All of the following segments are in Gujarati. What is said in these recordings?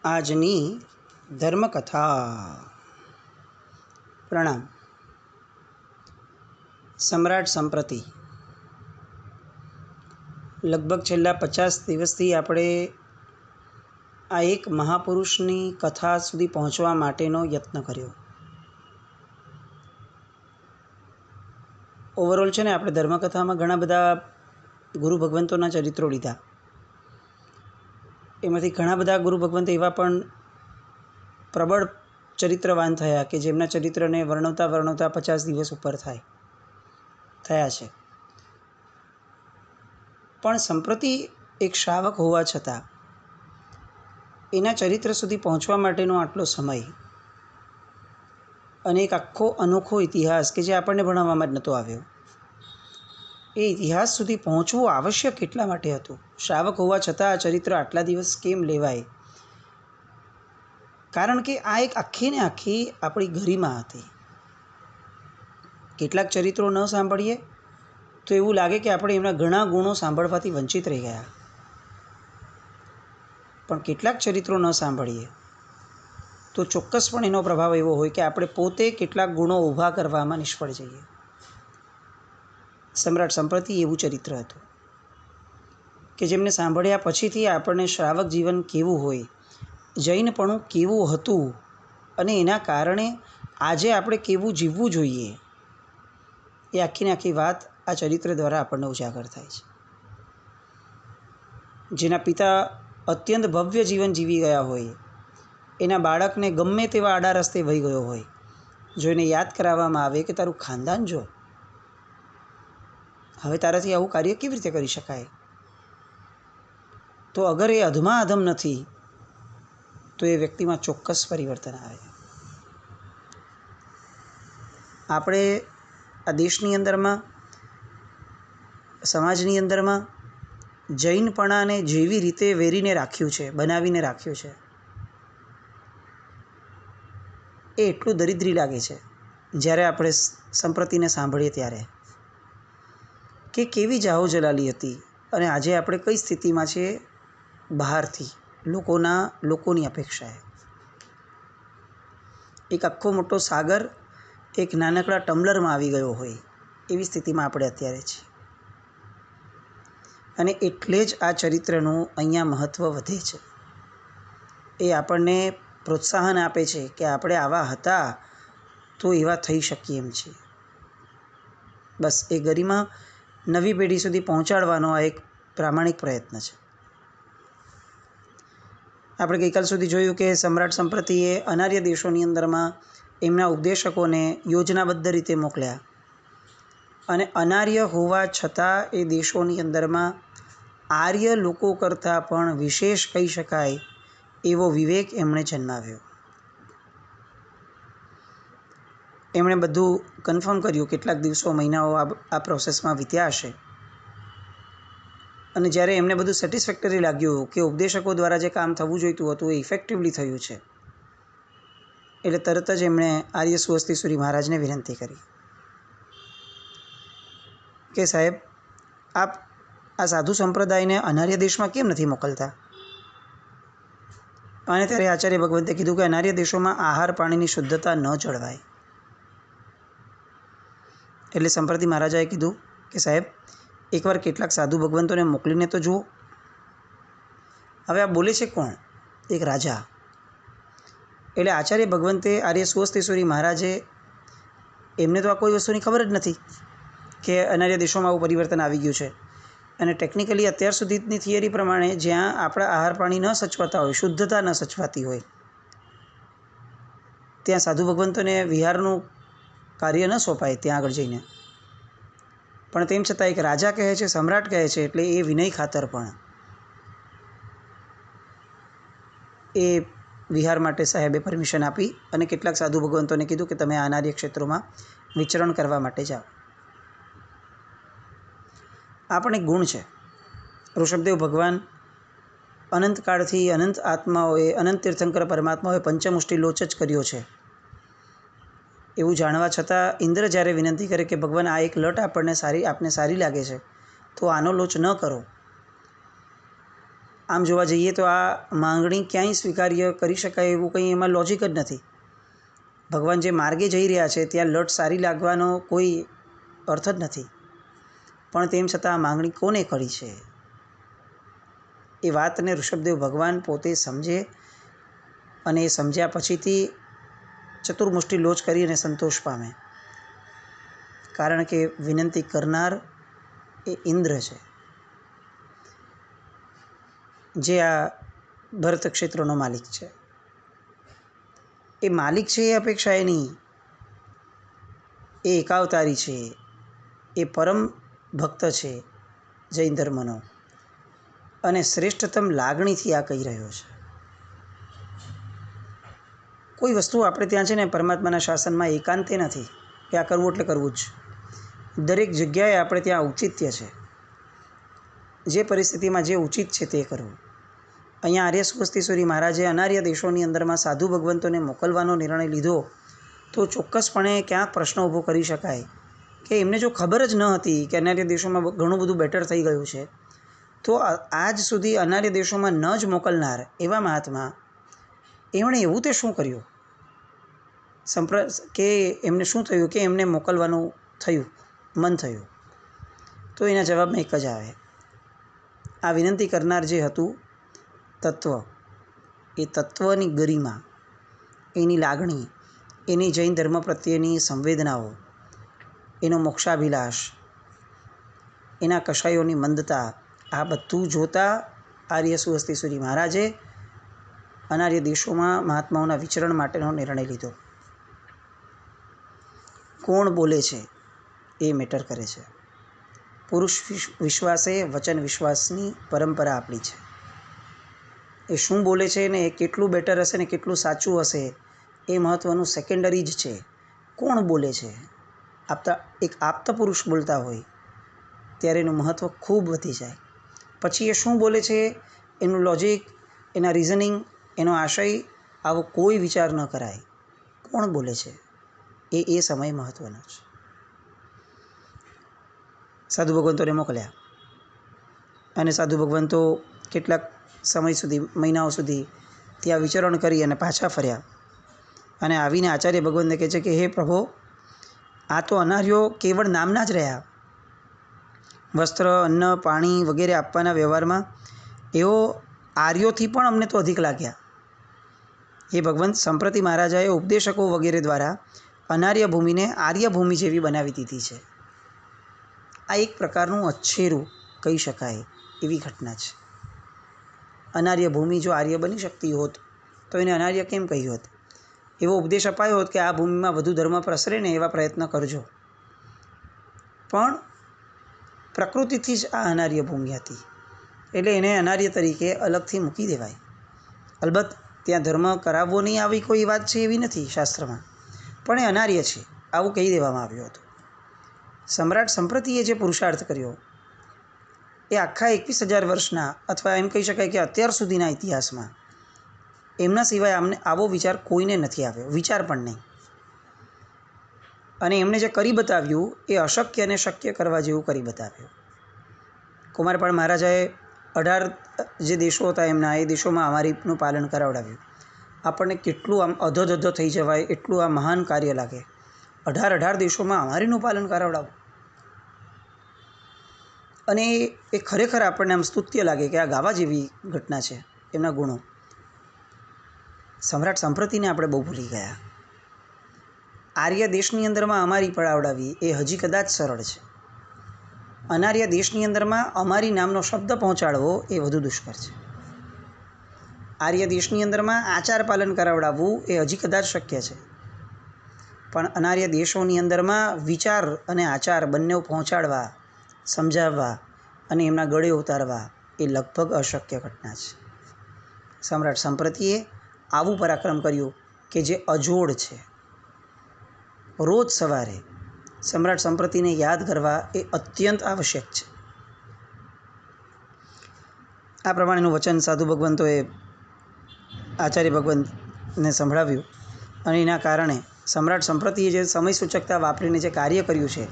આજની ધર્મકથા. પ્રણામ. સમ્રાટ સંપ્રતિ. લગભગ છેલ્લા 50 દિવસથી આપણે આ એક મહાપુરુષની કથા સુધી પહોંચવા માટેનો યત્ન કર્યો. ઓવરઓલ છે ને, આપણે ધર્મકથામાં ઘણા બધા ગુરુ ભગવંતોના ચરિત્રો લીધા. એમાંથી ઘણા બધા ગુરુ ભગવંત એવા પણ પ્રબળ ચરિત્રવાન થયા કે જેમના ચરિત્રને વર્ણવતા 50 દિવસ ઉપર થયા છે. પણ સંપ્રતિ એક શ્રાવક હોવા છતાં એના ચરિત્ર સુધી પહોંચવા માટેનો આટલો સમય અને એક આખો અનોખો ઇતિહાસ કે જે આપણને ભણાવવામાં જ નહોતો આવ્યો, એ ઇતિહાસ સુધી પહોંચવું આવશ્યક એટલા માટે હતું. શ્રાવક હોવા છતાં આ ચરિત્ર આટલા દિવસ કેમ લેવાય? કારણ કે આ એક આખી ને આખી આપણી ગરિમા હતી. કેટલાક ચરિત્રો ન સાંભળીએ તો એવું લાગે કે આપણે એમના ઘણા ગુણો સાંભળવાથી વંચિત રહી ગયા, પણ કેટલાક ચરિત્રો ન સાંભળીએ તો ચોક્કસપણે એનો પ્રભાવ એવો હોય કે આપણે પોતે કેટલાક ગુણો ઊભા કરવામાં નિષ્ફળ જઈએ. સમ્રાટ સંપ્રતિ એવું ચરિત્ર હતું કે જેમને સાંભળ્યા પછીથી આપણને શ્રાવક જીવન કેવું હોય, જૈનપણું કેવું હતું અને એના કારણે આજે આપણે કેવું જીવવું જોઈએ, એ આખીને આખી વાત આ ચરિત્ર દ્વારા આપણને ઉજાગર થાય છે. જેના પિતા અત્યંત ભવ્ય જીવન જીવી ગયા હોય, એના બાળકને ગમે તેવા આડા રસ્તે વહી ગયો હોય, જો એને યાદ કરાવવામાં આવે કે તારું ખાનદાન જો, હવે તારાથી આવું કાર્ય કેવી રીતે કરી શકાય, તો અગર એ અધમા અધમ નથી તો એ વ્યક્તિમાં ચોક્કસ પરિવર્તન આવે. આપણે આ દેશની અંદરમાં, સમાજની અંદરમાં જૈનપણાને જેવી રીતે વેરીને રાખ્યું છે, બનાવીને રાખ્યું છે, એ એટલું દરિદ્રી લાગે છે જ્યારે આપણે સંપ્રતિને સાંભળીએ ત્યારે, કે કેવી જાહો જલાલી હતી અને આજે આપણે કઈ સ્થિતિમાં છીએ બહારથી લોકોની અપેક્ષાએ. એક આખો મોટો સાગર એક નાનકડા ટમ્બલરમાં આવી ગયો હોય એવી સ્થિતિમાં આપણે અત્યારે છીએ. અને એટલે જ આ ચરિત્રનું અહીંયા મહત્ત્વ વધે છે. એ આપણને પ્રોત્સાહન આપે છે કે આપણે આવા હતા તો એવા થઈ શકીએ એમ છીએ. બસ એ ગરિમા નવી પેઢી સુધી પહોંચાડવાનો આ એક પ્રામાણિક પ્રયત્ન છે. આપણે ગઈકાલ સુધી જોયું કે સમ્રાટ સંપ્રતિએ અનાર્ય દેશોની અંદરમાં એમના ઉપદેશકોને યોજનાબદ્ધ રીતે મોકલ્યા, અને અનાર્ય હોવા છતાં એ દેશોની અંદરમાં આર્ય લોકો કરતાં પણ વિશેષ કહી શકાય એવો વિવેક એમણે જન્માવ્યો. એમણે બધું કન્ફર્મ કર્યું, કેટલાક દિવસો મહિનાઓ આ પ્રોસેસમાં વીત્યા હશે, અને જ્યારે એમને બધું સેટિસ્ફેક્ટરી લાગ્યું કે ઉપદેશકો દ્વારા જે કામ થવું જોઈતું હતું એ ઇફેક્ટિવલી થયું છે, એટલે તરત જ એમણે આર્ય સુહસ્તીસુરી મહારાજને વિનંતી કરી કે સાહેબ, આપ આ સાધુ સંપ્રદાયને અનાર્ય દેશમાં કેમ નથી મોકલતા? અને ત્યારે આચાર્ય ભગવંતે કીધું કે અનાર્ય દેશોમાં આહાર પાણીની શુદ્ધતા ન જળવાય. એટલે સંપ્રતિ મહારાજાએ કીધું કે સાહેબ, એકવાર કેટલાક સાધુ ભગવંતોને મોકલીને તો જુઓ. હવે આ બોલે છે કોણ? એક રાજા. એટલે આચાર્ય ભગવંતે આર્ય સુહસ્તીસુરી મહારાજે, એમને તો આ કોઈ વસ્તુની ખબર જ નથી કે અનાર્ય દેશોમાં આવું પરિવર્તન આવી ગયું છે. અને ટેકનિકલી અત્યાર સુધીની થિયરી પ્રમાણે જ્યાં આપણા આહાર પાણી ન સચવાતા હોય, શુદ્ધતા ન સચવાતી હોય, ત્યાં સાધુ ભગવંતોને વિહારનું કાર્ય ન સોંપાય ત્યાં આગળ જઈને. પણ તેમ છતાં એક રાજા કહે છે, સમ્રાટ કહે છે, એટલે એ વિનય ખાતર પણ એ વિહાર માટે સાહેબે પરમિશન આપી અને કેટલાક સાધુ ભગવંતોને કીધું કે તમે આ અનાર્ય ક્ષેત્રોમાં વિચરણ કરવા માટે જાઓ. આ પણ એક ગુણ છે. ઋષભદેવ ભગવાન અનંતકાળથી અનંત આત્માઓએ, અનંત તીર્થંકર પરમાત્માઓએ પંચમુષ્ટિ લોચ જ કર્યો છે એવું જાણવા છતાં ઇન્દ્ર જ્યારે વિનંતી કરે કે ભગવાન, આ એક લટ આપને સારી લાગે છે તો આનો લોચ ન કરો, આમ જોવા જઈએ તો આ માંગણી ક્યાંય સ્વીકાર્ય કરી શકાય એવું કંઈ એમાં લોજિક જ નથી. ભગવાન જે માર્ગે જઈ રહ્યા છે ત્યાં લટ સારી લાગવાનો કોઈ અર્થ જ નથી. પણ તેમ છતાં આ માંગણી કોને કરી છે એ વાતને ઋષભદેવ ભગવાન પોતે સમજે અને એ સમજ્યા પછીથી ચતુર્મુષ્ટિ લોચ કરી અને સંતોષ પામે. કારણ કે વિનંતી કરનાર એ ઇન્દ્ર છે, જે આ ભરત ક્ષેત્રનો માલિક છે. એ માલિક છે એ અપેક્ષા એની, એ એકાવતારી છે, એ પરમ ભક્ત છે જૈન ધર્મનો, અને શ્રેષ્ઠતમ લાગણીથી આ કહી રહ્યો છે. કોઈ વસ્તુ આપણે ત્યાં છે ને પરમાત્માના શાસનમાં એકાંતે નથી કે આ કરવું એટલે કરવું જ. દરેક જગ્યાએ આપણે ત્યાં ઔચિત્ય છે. જે પરિસ્થિતિમાં જે ઉચિત છે તે કરવું. અહીંયા આર્ય સુવસ્તીશ્વરી મહારાજે અનાર્ય દેશોની અંદરમાં સાધુ ભગવંતોને મોકલવાનો નિર્ણય લીધો તો ચોક્કસપણે ક્યાંક પ્રશ્ન ઊભો કરી શકાય કે એમને જો ખબર જ ન હતી કે અનાર્ય દેશોમાં ઘણું બધું બેટર થઈ ગયું છે, તો આજ સુધી અનાર્ય દેશોમાં ન જ મોકલનાર એવા મહાત્મા એમણે એવું તે શું કર્યું કે એમને શું થયું કે એમને મોકલવાનું થયું, મન થયું? તો એના જવાબમાં એક જ આવે, આ વિનંતી કરનાર જે હતું તત્વ, એ તત્વની ગરિમા, એની લાગણી, એની જૈન ધર્મ પ્રત્યેની સંવેદનાઓ, એનો મોક્ષાભિલાષ, એના કષાયોની મંદતા, આ બધું જોતાં આર્ય સુવસ્તીશ્વરી મહારાજે અનાર્ય દેશોમાં મહાત્માઓના વિચરણ માટેનો નિર્ણય લીધો. કોણ બોલે છે એ મેટર કરે છે. પુરુષ વિશ્વાસે વચન વિશ્વાસની પરંપરા આપણી છે. એ શું બોલે છે ને એ કેટલું બેટર હશે ને કેટલું સાચું હશે એ મહત્ત્વનું સેકન્ડરી જ છે. કોણ બોલે છે? એક આપતા પુરુષ બોલતા હોય ત્યારે એનું મહત્ત્વ ખૂબ વધી જાય. પછી એ શું બોલે છે એનું લોજિક, એના રિઝનિંગ, એનો આશય, આવો કોઈ વિચાર ન કરાય. કોણ બોલે છે એ સમય મહત્ત્વનો છે. સાધુ ભગવંતોને મોકલ્યા અને સાધુ ભગવંતો કેટલાક સમય સુધી, મહિનાઓ સુધી ત્યાં વિચરણ કરી અને પાછા ફર્યા અને આવીને આચાર્ય ભગવંતને કહે છે કે હે પ્રભો, આ તો અનાર્યો કેવળ નામના જ રહ્યા. વસ્ત્ર, અન્ન, પાણી વગેરે આપવાના વ્યવહારમાં એઓ આર્યોથી પણ અમને તો અધિક લાગ્યા. હે ભગવંત, સંપ્રતિ મહારાજાએ ઉપદેશકો વગેરે દ્વારા અનાર્ય ભૂમિને આર્ય ભૂમિ જેવી બનાવી દીધી છે. આ એક પ્રકારનું અચ્છેરું કહી શકાય એવી ઘટના છે. અનાર્ય ભૂમિ જો આર્ય બની શકતી હોત તો એને અનાર્ય કેમ કહી હોત? એવો ઉપદેશ અપાયો હોત કે આ ભૂમિમાં વધુ ધર્મ પ્રસરે ને એવા પ્રયત્ન કરજો. પણ પ્રકૃતિથી જ આ અનાર્ય ભૂમિ હતી એટલે એને અનાર્ય તરીકે અલગથી મૂકી દેવાય. અલબત્ત ત્યાં ધર્મ કરાવવો નહીં આવી કોઈ વાત છે એવી નથી શાસ્ત્રમાં, પણ એ અનાર્ય છે આવું કહી દેવામાં આવ્યું હતું. સમ્રાટ સંપ્રતિએ જે પુરુષાર્થ કર્યો એ આખા 21,000 વર્ષના, અથવા એમ કહી શકાય કે અત્યાર સુધીના ઇતિહાસમાં એમના સિવાય અમને આવો વિચાર કોઈને નથી આવ્યો, વિચાર પણ નહીં. અને એમણે જે કરી બતાવ્યું એ અશક્યને શક્ય કરવા જેવું કરી બતાવ્યું. કુમારપાળ મહારાજાએ 18 જે દેશો હતા એમના, એ દેશોમાં અમારીનું પાલન કરાવડાવ્યું. આપણને કેટલું આમ અધો થઈ જવાય એટલું આ મહાન કાર્ય લાગે. 18 દેશોમાં અમારીનું પાલન કરાવડાવું, અને એ ખરેખર આપણને આમ સ્તુત્ય લાગે કે આ ગાવા જેવી ઘટના છે. એમના ગુણો સમ્રાટ સંપ્રતિને આપણે બહુ ભૂલી ગયા. આર્ય દેશની અંદરમાં અમારી પડાવડાવી એ હજી કદાચ સરળ છે. અનાર્ય દેશની અંદરમાં અમારી નામનો શબ્દ પહોંચાડવો એ વધુ દુષ્કર છે. આર્ય દેશની અંદરમાં આચાર પાલન કરાવડાવવું એ હજી કદાચ શક્ય છે, પણ અનાર્ય દેશોની અંદરમાં વિચાર અને આચાર બંને પહોંચાડવા, સમજાવવા અને એમના ગળે ઉતારવા એ લગભગ અશક્ય ઘટના છે. સમ્રાટ સંપ્રતિએ આવું પરાક્રમ કર્યું કે જે અજોડ છે. રોજ સવારે સમ્રાટ સંપ્રતિને યાદ કરવા એ અત્યંત આવશ્યક છે. આ પ્રમાણેનું વચન સાધુ ભગવંતોએ આચાર્ય ભગવંતને સંભળાવ્યું અને એના કારણે સમ્રાટ સંપ્રતિએ જે સમય સૂચકતા વાપરીને જે કાર્ય કર્યું છે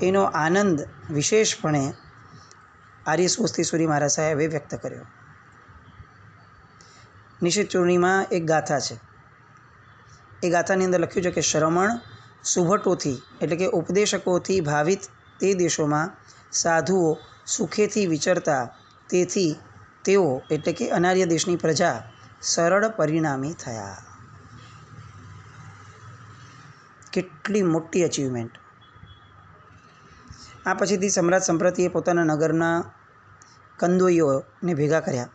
એનો આનંદ વિશેષપણે આર્ય સુવસ્તીશ્વરી મહારાજ સાહેબે વ્યક્ત કર્યો. નિશિત ચૂર્ણીમાં એક ગાથા છે. એ ગાથાની અંદર લખ્યું છે કે શ્રમણ સુભટોથી એટલે કે ઉપદેશકોથી ભાવિત તે દેશોમાં સાધુઓ સુખેથી વિચરતા, તેથી તેઓ એટલે કે અનાર્ય દેશની પ્રજા સરળ પરિણામી થયા. કેટલી મોટી અચીવમેન્ટ. આ પછીથી સમ્રાટ સંપ્રતિએ પોતાના નગરના કંદોઈઓને ભેગા કર્યા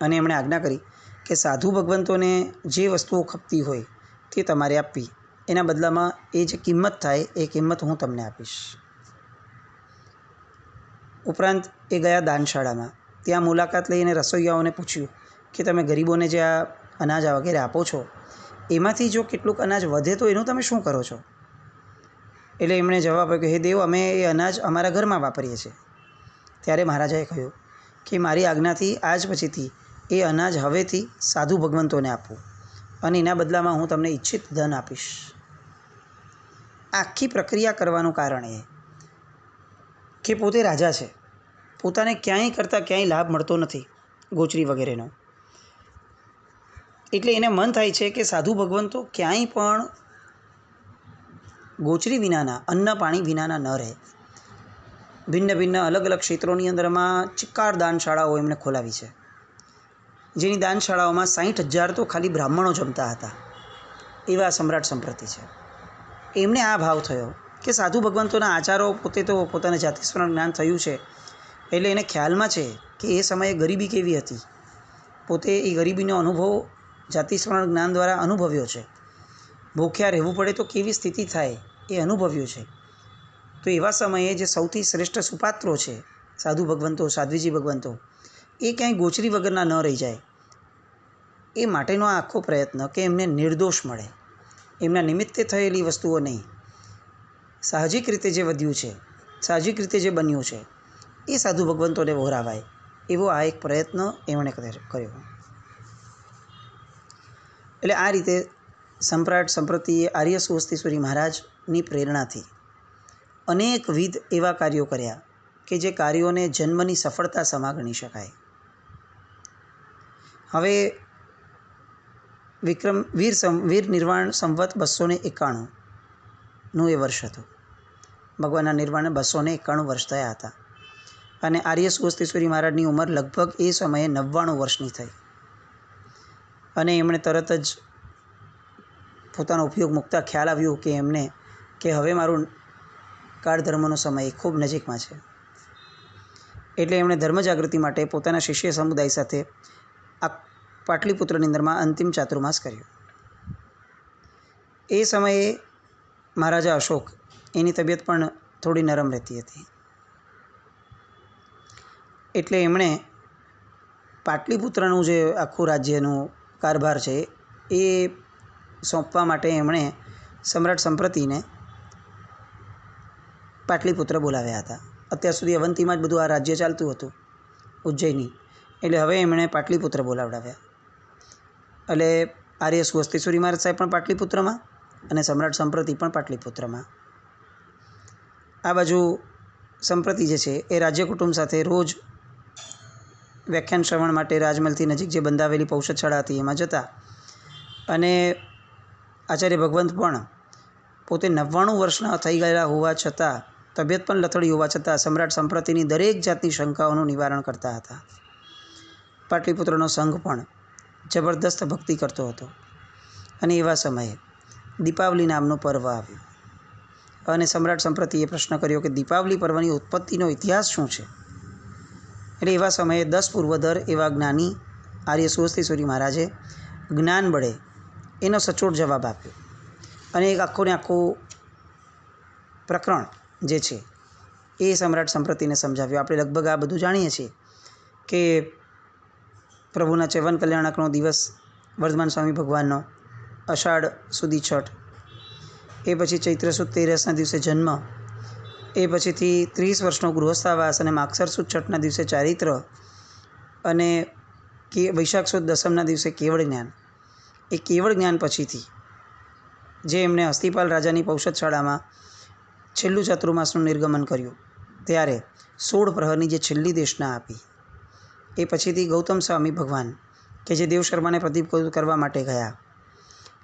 અને એમણે આજ્ઞા કરી કે સાધુ ભગવંતોને જે વસ્તુઓ ખપતી હોય તે તમારે આપવી, એના બદલામાં એ જે કિંમત થાય એ કિંમત હું તમને આપીશ. ઉપરાંત એ ગયા દાનશાળામાં. ત્યાં મુલાકાત લઈને રસોઈયાઓને પૂછ્યું કે તમે ગરીબોને જે આ અનાજ વગેરે આપો છો, એમાંથી જો કેટલુંક અનાજ વધે તો એનું તમે શું કરો છો? એટલે એમણે જવાબ આપ્યો કે હે દેવ, અમે એ અનાજ અમારા ઘરમાં વાપરીએ છીએ. ત્યારે મહારાજાએ કહ્યું કે મારી આજ્ઞાથી આજ પછીથી એ અનાજ હવેથી સાધુ ભગવંતોને આપવું અને એના બદલામાં હું તમને ઈચ્છિત ધન આપીશ. આખી પ્રક્રિયા કરવાનું કારણ એ કે પોતે રાજા છે, પોતાને ક્યાંય કરતાં ક્યાંય લાભ મળતો નથી ગોચરી વગેરેનો. એટલે એને મન થાય છે કે સાધુ ભગવંતો ક્યાંય પણ ગોચરી વિનાના, અન્ન પાણી વિનાના ન રહે. ભિન્ન ભિન્ન અલગ અલગ ક્ષેત્રોની અંદરમાં ચિક્કાર દાનશાળાઓ એમણે ખોલાવી છે, જેની દાનશાળાઓમાં 60,000 તો ખાલી બ્રાહ્મણો જમતા હતા. એવા સમ્રાટ સંપ્રતિ છે. એમને આ ભાવ થયો કે સાધુ ભગવંતોના આચારો, પોતે તો પોતાને જાતિસ્મરણ જ્ઞાન થયું છે એટલે એને ખ્યાલમાં છે કે એ સમયે ગરીબી કેવી હતી. પોતે એ ગરીબીનો અનુભવ જાતિસ્મરણ જ્ઞાન દ્વારા અનુભવ્યો છે. ભૂખ્યા રહેવું પડે તો કેવી સ્થિતિ થાય એ અનુભવ્યું છે. તો એવા સમયે જે સૌથી શ્રેષ્ઠ સુપાત્રો છે સાધુ ભગવંતો, સાધ્વીજી ભગવંતો, એ ક્યાંય ગોચરી વગરના ન રહી જાય એ માટેનો આ આખો પ્રયત્ન કે એમને નિર્દોષ મળે, એમના નિમિત્તે થયેલી વસ્તુઓ નહીં, સાહજિક રીતે જે વધ્યું છે, સાહજિક રીતે જે બન્યું છે એ સાધુ ભગવંતોને વહોરાવાય, એવો આ એક પ્રયત્ન એમણે કર્યો. એટલે આ રીતે સમ્રાટ સંપ્રતિએ આર્ય સુવસ્તીશ્વરી મહારાજની પ્રેરણાથી અનેકવિધ એવા કાર્યો કર્યા કે જે કાર્યોને જન્મની સફળતા સમા ગણી શકાય. હવે વીર નિર્વાણ સંવત 291નું એ વર્ષ હતું. ભગવાનના નિર્વાણને 291 વર્ષ થયા હતા અને આર્ય સુવસ્તીશ્વરી મહારાજની ઉંમર લગભગ એ સમયે 99 વર્ષની થઈ અને એમણે તરત જ પોતાનો ઉપયોગ મૂકતા ખ્યાલ આવ્યું કે એમને કે હવે મારું કાળ ધર્મનો સમય ખૂબ નજીકમાં છે. એટલે એમણે ધર્મ જાગૃતિ માટે પોતાના શિષ્ય સમુદાય સાથે આ પાટલીપુત્રની અંદરમાં અંતિમ ચાતુર્માસ કર્યો. એ સમયે મહારાજા અશોક, એની તબિયત પણ થોડી નરમ રહેતી હતી. એટલે એમણે પાટલીપુત્રનું જે આખું રાજ્યનું કારભાર છે એ સોંપવા માટે એમણે સમ્રાટ સંપ્રતિને પાટલીપુત્ર બોલાવ્યા હતા. અત્યાર સુધી અવંતીમાં જ બધું આ રાજ્ય ચાલતું હતું, ઉજ્જૈની. એટલે હવે એમણે પાટલીપુત્ર બોલાવડાવ્યા. એટલે આર્ય સુવસ્તીશ્વરી મહારાજ સાહેબ પણ પાટલીપુત્રમાં અને સમ્રાટ સંપ્રતિ પણ પાટલીપુત્રમાં. આ બાજુ સંપ્રતિ જે છે એ રાજ્ય કુટુંબ સાથે રોજ વ્યાખ્યાન શ્રવણ માટે રાજમહેલથી નજીક જે બંધાવેલી પૌષદશાળા હતી એમાં જતા. અને આચાર્ય ભગવંત પણ પોતે 99 વર્ષના થઈ ગયેલા હોવા છતાં, તબિયત પણ લથડી હોવા છતાં સમ્રાટ સંપ્રતિની દરેક જાતની શંકાઓનું નિવારણ કરતા હતા. પાટલીપુત્રનો સંઘ પણ જબરદસ્ત ભક્તિ કરતો હતો. અને એવા સમયે દીપાવલી નામનું પર્વ આવ્યું અને સમ્રાટ સંપ્રતિએ પ્રશ્ન કર્યો કે દીપાવલી પર્વની ઉત્પત્તિનો ઇતિહાસ શું છે? એટલે એવા સમયે 10 પૂર્વધર એવા જ્ઞાની આર્ય સુવસ્તીશ્વરી મહારાજે જ્ઞાન બળે એનો સચોટ જવાબ આપ્યો અને એક આખું પ્રકરણ જે છે એ સમ્રાટ સંપ્રતિને સમજાવ્યું. આપણે લગભગ આ બધું જાણીએ છીએ કે પ્રભુના ચ્યવન કલ્યાણકનો દિવસ વર્ધમાન સ્વામી ભગવાનનો, અષાઢ સુધી છઠ, એ પછી ચૈત્ર સુદ 13ના દિવસે જન્મ, એ પછીથી 30 વર્ષનો ગૃહસ્થાવાસ અને માગસર સુદ છઠના દિવસે ચારિત્ર અને વૈશાખ સુદ દસમના દિવસે કેવળ જ્ઞાન. એ કેવળ જ્ઞાન પછીથી જે એમણે હસ્તિપાલ રાજાની પૌષદશાળામાં છેલ્લું ચાતુર્માસનું નિર્ગમન કર્યું ત્યારે 16 પ્રહરની જે છેલ્લી દેશના આપી, એ પછીથી ગૌતમ સ્વામી ભગવાન કે જે દેવ શર્માને પ્રતિકૂળ કરવા માટે ગયા,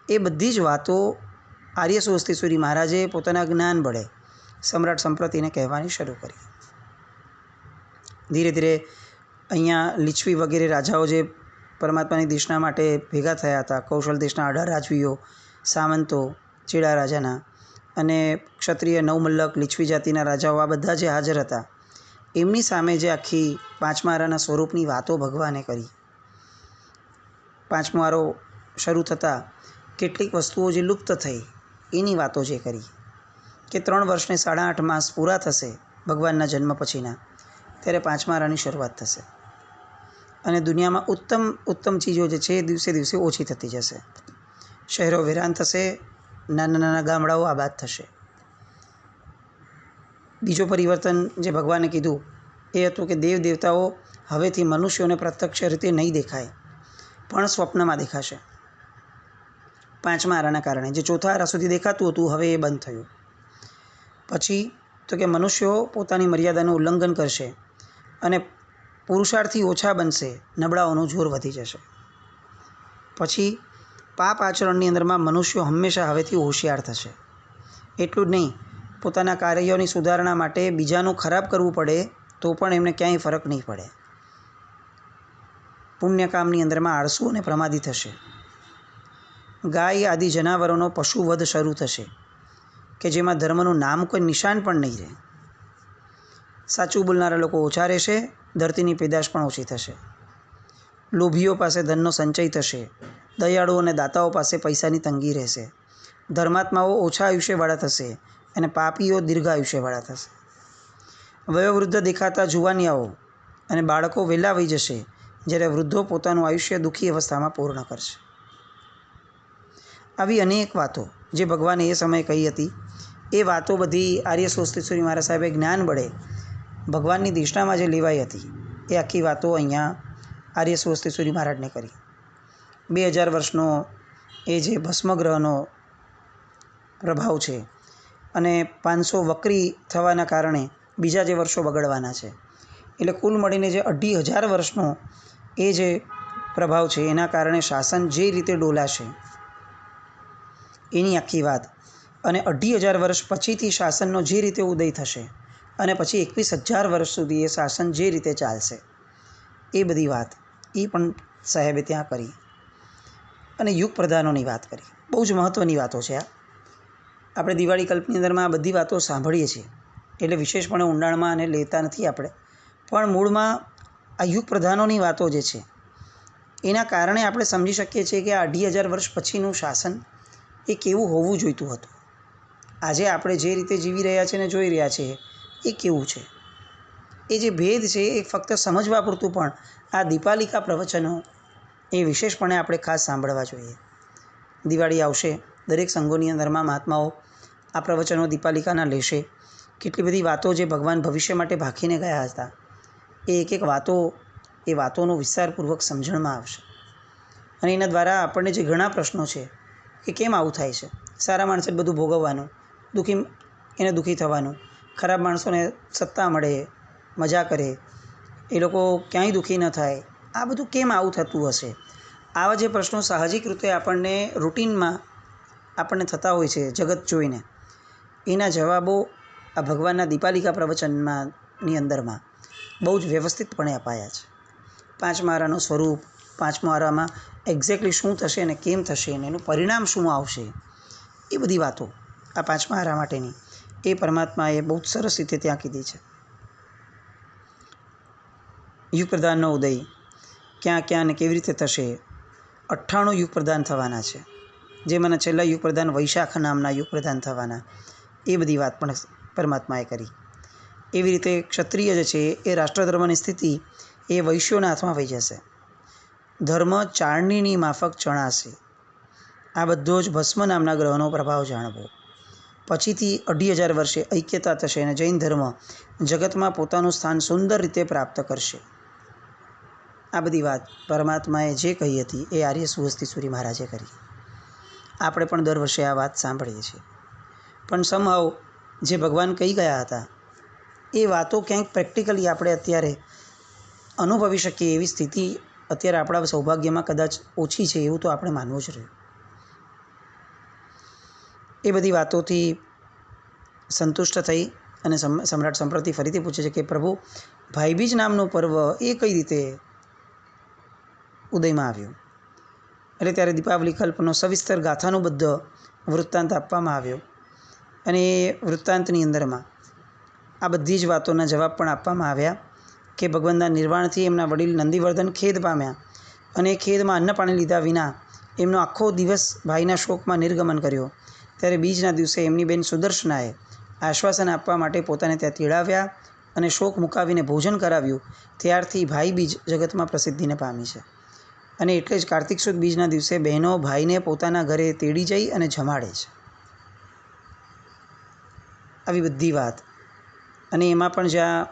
એ બધી જ વાતો આર્ય સ્વસ્તિસુરી મહારાજે પોતાના જ્ઞાન બળે સમ્રાટ સંપ્રતિને કહેવાની શરૂ કરી. ધીરે ધીરે અહીંયા લીછવી વગેરે રાજાઓ જે પરમાત્માની દેશના માટે ભેગા થયા હતા, કૌશલ દેશના 18 રાજવીઓ, સામંતો, ચેડા રાજાના અને ક્ષત્રિય નવમલ્લક લીછવી જાતિના રાજાઓ, આ બધા જે હાજર હતા, એમની સામે જે આખી પાંચમા આરાના સ્વરૂપની વાતો ભગવાને કરી. પાંચમો આરો શરૂ થતાં કેટલીક વસ્તુઓ જે લુપ્ત થઈ એની વાતો જે કરી કે 3 વર્ષને 8.5 માસ પૂરા થશે ભગવાનના જન્મ પછીના, ત્યારે પાંચમા આરાની શરૂઆત થશે અને દુનિયામાં ઉત્તમ ઉત્તમ ચીજો જે છે એ દિવસે દિવસે ઓછી થતી જશે. શહેરો વેરાન થશે, નાના નાના ગામડાઓ આબાદ થશે. બીજો પરિવર્તન જે ભગવાને કીધું એ હતું કે દેવ દેવતાઓ હવેથી મનુષ્યોને પ્રત્યક્ષ રીતે નહીં દેખાય, પણ સ્વપ્નમાં દેખાશે. પાંચમા આરાના કારણે જે ચોથા આરા સુધી દેખાતું હતું હવે એ બંધ થયું. પછી તો કે મનુષ્યો પોતાની મર્યાદાનું ઉલ્લંઘન કરશે અને પુરુષાર્થી ઓછા બનશે, નબળાઓનું જોર વધી જશે. પછી પાપ આચરણની અંદરમાં મનુષ્યો હંમેશા હવેથી હોશિયાર થશે. એટલું જ નહીં, પોતાના કાર્યોની સુધારણા માટે બીજાનું ખરાબ કરવું પડે તો પણ એમને ક્યાંય ફરક નહીં પડે. પુણ્યકામની અંદરમાં આળસુ અને પ્રમાદી થશે. ગાય આદિ જનાવરોનો પશુવધ શરૂ થશે કે જેમાં ધર્મનું નામ કોઈ નિશાન પણ નહીં રહે. સાચું બોલનારા લોકો ઓછા રહેશે, ધરતીની પેદાશ પણ ઓછી થશે. લોભીઓ પાસે ધનનો સંચય થશે, દયાળુઓ અને દાતાઓ પાસે પૈસાની તંગી રહેશે. ધર્માત્માઓ ઓછા આયુષ્યવાળા થશે અને પાપીઓ દીર્ઘ આયુષ્યવાળા થશે. વયોવૃદ્ધ દેખાતા જુવાનિયાઓ અને બાળકો વહેલા વહી જશે, જ્યારે વૃદ્ધો પોતાનું આયુષ્ય દુઃખી અવસ્થામાં પૂર્ણ કરશે. આવી અનેક વાતો જે ભગવાને એ સમયે કહી હતી, એ વાતો બધી આર્ય સ્વસ્તિસુરી મહારાજ સાહેબે જ્ઞાન વડે ભગવાનની દિશામાં જે લેવાઈ હતી એ આખી વાતો અહીંયા આર્ય સ્વસ્તિસુરી મહારાજને કરી. 2000 વર્ષનો એ જે ભસ્મગ્રહનો પ્રભાવ છે અને 500 વક્રી થવાના કારણે બીજા જે વર્ષો બગડવાના છે, એટલે કુલ મળીને જે 2500 વર્ષનો એ જે પ્રભાવ છે એના કારણે શાસન જે રીતે ડોલાશે એની આખી વાત, અને 2500 વર્ષ પછીથી શાસનનો જે રીતે ઉદય થશે અને પછી 21000 વર્ષ સુધી એ શાસન જે રીતે ચાલશે, એ બધી વાત એ પણ સાહેબે ત્યાં કરી. અને યુગ પ્રધાનોની વાત કરી. બહુ જ મહત્ત્વની વાતો છે આ. આપણે દિવાળી કલ્પની અંદરમાં આ બધી વાતો સાંભળીએ છીએ એટલે વિશેષપણે ઊંડાણમાં અને લેતા નથી આપણે, પણ મૂળમાં આ યુગ પ્રધાનોની વાતો જે છે એના કારણે આપણે સમજી શકીએ છીએ કે આ 2500 વર્ષ પછીનું શાસન એ કેવું હોવું જોઈતું હતું. આજે આપણે જે રીતે જીવી રહ્યા છીએ ને જોઈ રહ્યા છીએ એ કેવું છે, એ જે ભેદ છે એ ફક્ત સમજવા પૂરતું પણ આ દીપાલિકા પ્રવચનો એ વિશેષપણે આપણે ખાસ સાંભળવા જોઈએ. દિવાળી આવશે, દરેક સંઘોની અંદરમાં મહાત્માઓ આ પ્રવચનો દીપાલિકાના લેશે. કેટલી બધી વાતો જે ભગવાન ભવિષ્ય માટે ભાખીને ગયા હતા એ એક એક વાતો, એ વાતોનું વિસ્તારપૂર્વક સમજણમાં આવશે. અને એના દ્વારા આપણને જે ઘણા પ્રશ્નો છે કે કેમ આવું થાય છે, સારા માણસે બધું ભોગવવાનું, એને દુઃખી થવાનું, ખરાબ માણસોને સત્તા મળે, મજા કરે, એ લોકો ક્યાંય દુઃખી ન થાય, આ બધું કેમ આવું થતું હશે? આવા જે પ્રશ્નો સાહજિક રીતે આપણને રૂટીનમાં આપણને થતા હોય છે જગત જોઈને, એના જવાબો આ ભગવાનના દીપાલિકા પ્રવચનમાંની અંદરમાં બહુ જ વ્યવસ્થિતપણે અપાયા છે. પાંચમા આરાનું સ્વરૂપ, પાંચમા આરામાં એક્ઝેક્ટલી શું થશે અને કેમ થશે અને એનું પરિણામ શું આવશે, એ બધી વાતો આ પાંચમા આરા માટેની એ પરમાત્માએ બહુ સરસ રીતે ત્યાં કીધી છે. યુગ પ્રધાનનો ઉદય ક્યાં ક્યાં અને કેવી રીતે થશે? 98 યુગ પ્રધાન થવાના છે, જેમાંના છેલ્લા યુગ પ્રધાન વૈશાખ નામના યુગ પ્રધાન થવાના, એ બધી વાત પણ પરમાત્માએ કરી. એવી રીતે ક્ષત્રિય જે છે એ રાષ્ટ્રધર્મની સ્થિતિ એ વૈશ્યોના હાથમાં વહી જશે. ધર્મ ચાળણીની માફક ચણાશે. આ બધો જ ભસ્મ નામના ગ્રહનો પ્રભાવ જાણવો. પછીથી 2500 વર્ષે ઐક્યતા થશે અને જૈન ધર્મ જગતમાં પોતાનું સ્થાન સુંદર રીતે પ્રાપ્ત કરશે. આ બધી વાત પરમાત્માએ જે કહી હતી એ આર્ય સ્વસ્તિસુરી મહારાજે કરી. આપણે પણ દર વર્ષે આ વાત સાંભળીએ છીએ, પણ સમહાવ જે ભગવાન કહી ગયા હતા એ વાતો ક્યાંક પ્રેક્ટિકલી આપણે અત્યારે અનુભવી શકીએ એવી સ્થિતિ અત્યારે આપણા સૌભાગ્યમાં કદાચ ઓછી છે એવું તો આપણે માનવું જ રહ્યું. એ બધી વાતોથી સંતુષ્ટ થઈ અને સમ્રાટ સંપ્રતિ ફરીથી પૂછે છે કે પ્રભુ, ભાઈબીજ નામનું પર્વ એ કઈ રીતે ઉદયમાં આવ્યું? એટલે ત્યારે દીપાવલી કલ્પનો સવિસ્તર ગાથાનુબદ્ધ વૃત્તાંત આપવામાં આવ્યો અને એ વૃત્તાંતની અંદરમાં આ બધી જ વાતોના જવાબ પણ આપવામાં આવ્યા કે ભગવાનના નિર્વાણથી એમના વડીલ નંદીવર્ધન ખેદ પામ્યા અને એ ખેદમાં અન્ન પાણી લીધા વિના એમનો આખો દિવસ ભાઈના શોકમાં નિર્ગમન કર્યો. ત્યારે બીજના દિવસે એમની બેન સુદર્શનાએ આશ્વાસન આપવા માટે પોતાને ત્યાં તેડાવ્યા અને શોક મુકાવીને ભોજન કરાવ્યું. ત્યારથી ભાઈ બીજ જગતમાં પ્રસિદ્ધિને પામી છે. અને એટલે જ કાર્તિક સુદ બીજના દિવસે બહેનો ભાઈને પોતાના ઘરે તેડી જઈ અને જમાડે છે. આવી બધી વાત. અને એમાં પણ જ્યાં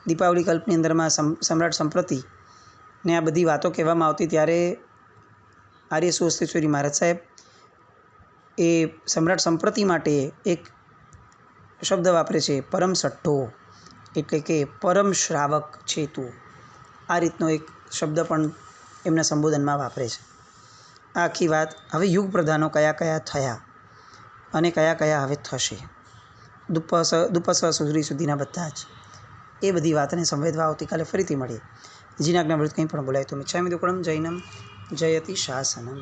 દીપાવલી કલ્પની અંદરમાં સમ્રાટ સંપ્રતિ ને આ બધી વાતો કહેવામાં આવતી ત્યારે આર્ય સુહસ્તેશ્વરી મહારાજ સાહેબ એ સમ્રાટ સંપ્રતિ માટે એક શબ્દ વાપરે છે, પરમ સઠ્ઠો, એટલે કે પરમ શ્રાવક છે તું. આ રીતનો એક શબ્દ પણ એમના સંબોધનમાં વાપરે છે. આ આખી વાત હવે યુગ પ્રધાનો કયા કયા થયા અને કયા કયા હવે થશે, દુપસ્વ સુધીના બધા જ એ બધી વાતને સંવેદવા આવતીકાલે ફરીથી મળીએ. જીનાજ્ઞામૃત કંઈ પણ બોલાય તો મિચ્છામિ દુક્કડમ જૈનમ જયતિ શાસનમ.